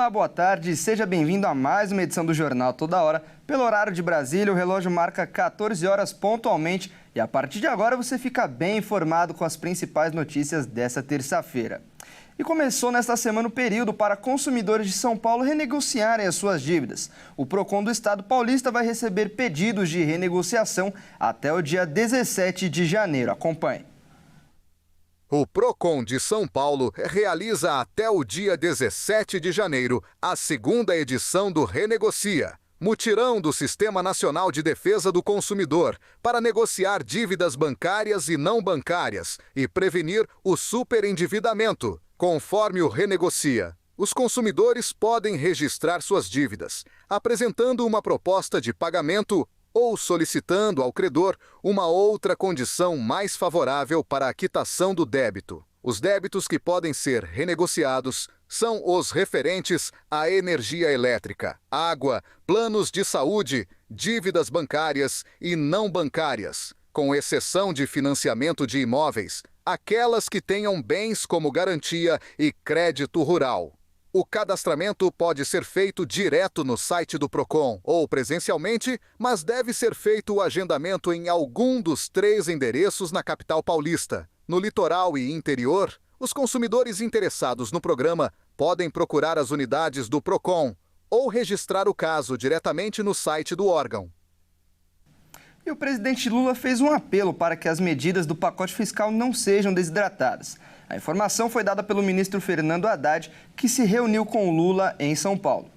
Olá, boa tarde, seja bem-vindo a mais uma edição do Jornal Toda Hora. Pelo horário de Brasília, o relógio marca 14 horas pontualmente e a partir de agora você fica bem informado com as principais notícias dessa terça-feira. E começou nesta semana o período para consumidores de São Paulo renegociarem as suas dívidas. O PROCON do Estado paulista vai receber pedidos de renegociação até o dia 17 de janeiro. Acompanhe. O PROCON de São Paulo realiza até o dia 17 de janeiro a segunda edição do Renegocia, mutirão do Sistema Nacional de Defesa do Consumidor, para negociar dívidas bancárias e não bancárias e prevenir o superendividamento. Conforme o Renegocia, os consumidores podem registrar suas dívidas, apresentando uma proposta de pagamento ou solicitando ao credor uma outra condição mais favorável para a quitação do débito. Os débitos que podem ser renegociados são os referentes à energia elétrica, água, planos de saúde, dívidas bancárias e não bancárias, com exceção de financiamento de imóveis, aquelas que tenham bens como garantia e crédito rural. O cadastramento pode ser feito direto no site do PROCON ou presencialmente, mas deve ser feito o agendamento em algum dos 3 endereços na capital paulista. No litoral e interior, os consumidores interessados no programa podem procurar as unidades do PROCON ou registrar o caso diretamente no site do órgão. E o presidente Lula fez um apelo para que as medidas do pacote fiscal não sejam desidratadas. A informação foi dada pelo ministro Fernando Haddad, que se reuniu com Lula em São Paulo.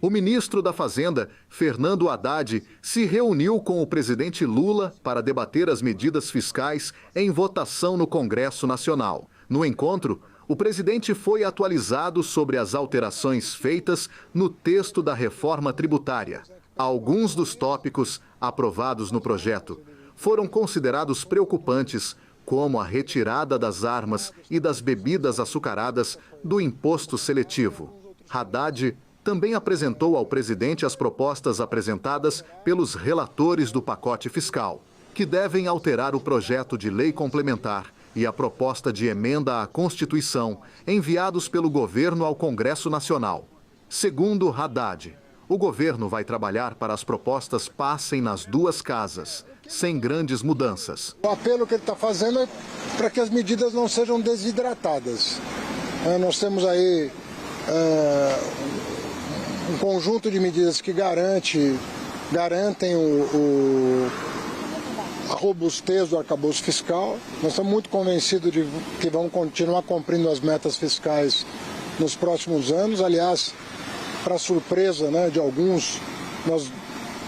O ministro da Fazenda, Fernando Haddad, se reuniu com o presidente Lula para debater as medidas fiscais em votação no Congresso Nacional. No encontro, o presidente foi atualizado sobre as alterações feitas no texto da reforma tributária. Alguns dos tópicos aprovados no projeto foram considerados preocupantes, como a retirada das armas e das bebidas açucaradas do imposto seletivo. Haddad também apresentou ao presidente as propostas apresentadas pelos relatores do pacote fiscal, que devem alterar o projeto de lei complementar e a proposta de emenda à Constituição, enviados pelo governo ao Congresso Nacional. Segundo Haddad, o governo vai trabalhar para as propostas passem nas 2 casas, sem grandes mudanças. O apelo que ele está fazendo é para que as medidas não sejam desidratadas. Nós temos aí um conjunto de medidas que garantem a robustez do arcabouço fiscal. Nós estamos muito convencidos de que vão continuar cumprindo as metas fiscais nos próximos anos. Aliás, para surpresa, de alguns, nós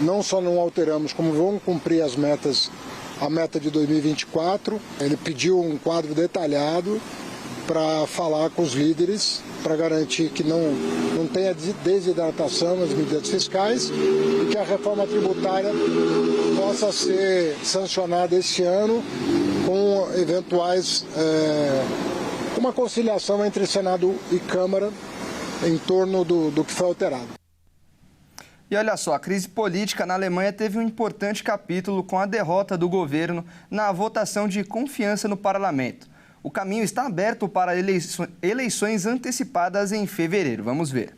não só não alteramos, como vamos cumprir a meta de 2024. Ele pediu um quadro detalhado para falar com os líderes, para garantir que não tenha desidratação nas medidas fiscais e que a reforma tributária possa ser sancionada este ano com eventuais, uma conciliação entre Senado e Câmara em torno do que foi alterado. E olha só, a crise política na Alemanha teve um importante capítulo com a derrota do governo na votação de confiança no parlamento. O caminho está aberto para eleições antecipadas em fevereiro. Vamos ver.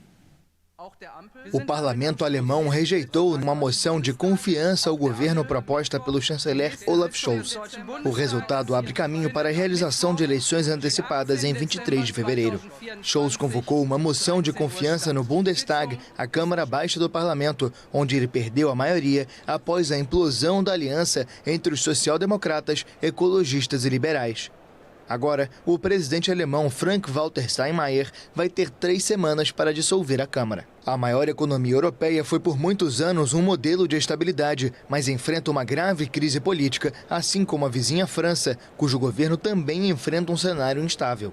O parlamento alemão rejeitou uma moção de confiança ao governo proposta pelo chanceler Olaf Scholz. O resultado abre caminho para a realização de eleições antecipadas em 23 de fevereiro. Scholz convocou uma moção de confiança no Bundestag, a Câmara Baixa do Parlamento, onde ele perdeu a maioria após a implosão da aliança entre os social-democratas, ecologistas e liberais. Agora, o presidente alemão Frank-Walter Steinmeier vai ter 3 semanas para dissolver a Câmara. A maior economia europeia foi por muitos anos um modelo de estabilidade, mas enfrenta uma grave crise política, assim como a vizinha França, cujo governo também enfrenta um cenário instável.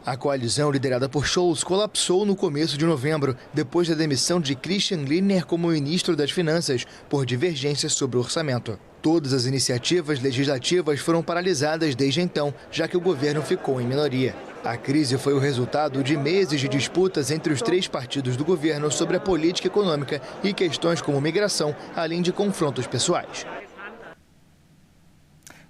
A coalizão liderada por Scholz colapsou no começo de novembro, depois da demissão de Christian Lindner como ministro das Finanças, por divergências sobre o orçamento. Todas as iniciativas legislativas foram paralisadas desde então, já que o governo ficou em minoria. A crise foi o resultado de meses de disputas entre os 3 partidos do governo sobre a política econômica e questões como migração, além de confrontos pessoais.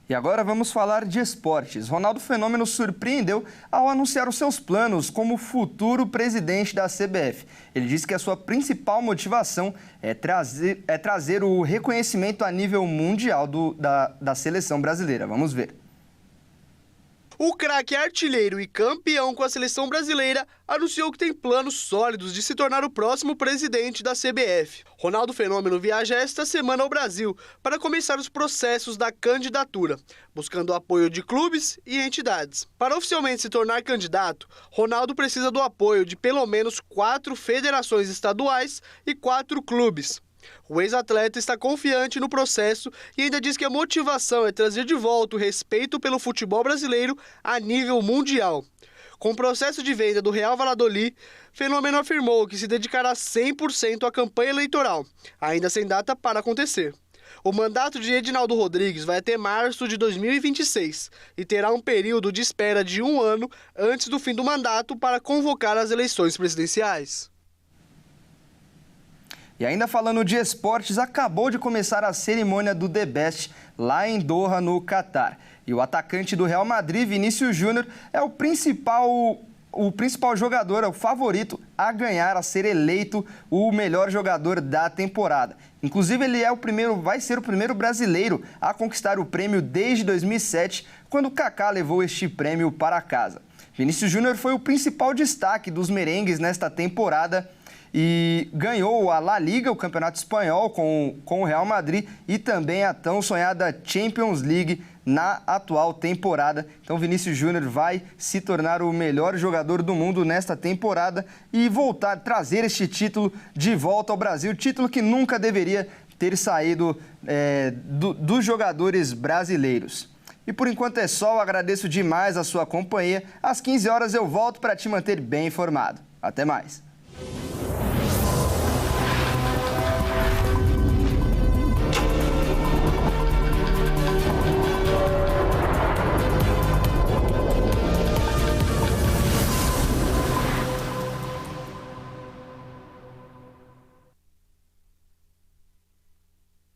E E agora vamos falar de esportes. Ronaldo Fenômeno surpreendeu ao anunciar os seus planos como futuro presidente da CBF. Ele disse que a sua principal motivação é trazer o reconhecimento a nível mundial da seleção brasileira. Vamos ver. O craque artilheiro e campeão com a seleção brasileira anunciou que tem planos sólidos de se tornar o próximo presidente da CBF. Ronaldo Fenômeno viaja esta semana ao Brasil para começar os processos da candidatura, buscando o apoio de clubes e entidades. Para oficialmente se tornar candidato, Ronaldo precisa do apoio de pelo menos 4 federações estaduais e 4 clubes. O ex-atleta está confiante no processo e ainda diz que a motivação é trazer de volta o respeito pelo futebol brasileiro a nível mundial. Com o processo de venda do Real Valladolid, Fenômeno afirmou que se dedicará 100% à campanha eleitoral, ainda sem data para acontecer. O mandato de Edinaldo Rodrigues vai até março de 2026 e terá um período de espera de 1 ano antes do fim do mandato para convocar as eleições presidenciais. E ainda falando de esportes, acabou de começar a cerimônia do The Best lá em Doha, no Catar. E o atacante do Real Madrid, Vinícius Júnior, é o principal jogador, é o favorito a ganhar, a ser eleito o melhor jogador da temporada. Inclusive, ele vai ser o primeiro brasileiro a conquistar o prêmio desde 2007, quando Kaká levou este prêmio para casa. Vinícius Júnior foi o principal destaque dos merengues nesta temporada e ganhou a La Liga, o Campeonato Espanhol, com o Real Madrid e também a tão sonhada Champions League na atual temporada. Então, Vinícius Júnior vai se tornar o melhor jogador do mundo nesta temporada e trazer este título de volta ao Brasil, título que nunca deveria ter saído dos jogadores brasileiros. E por enquanto é só, eu agradeço demais a sua companhia. Às 15 horas eu volto para te manter bem informado. Até mais!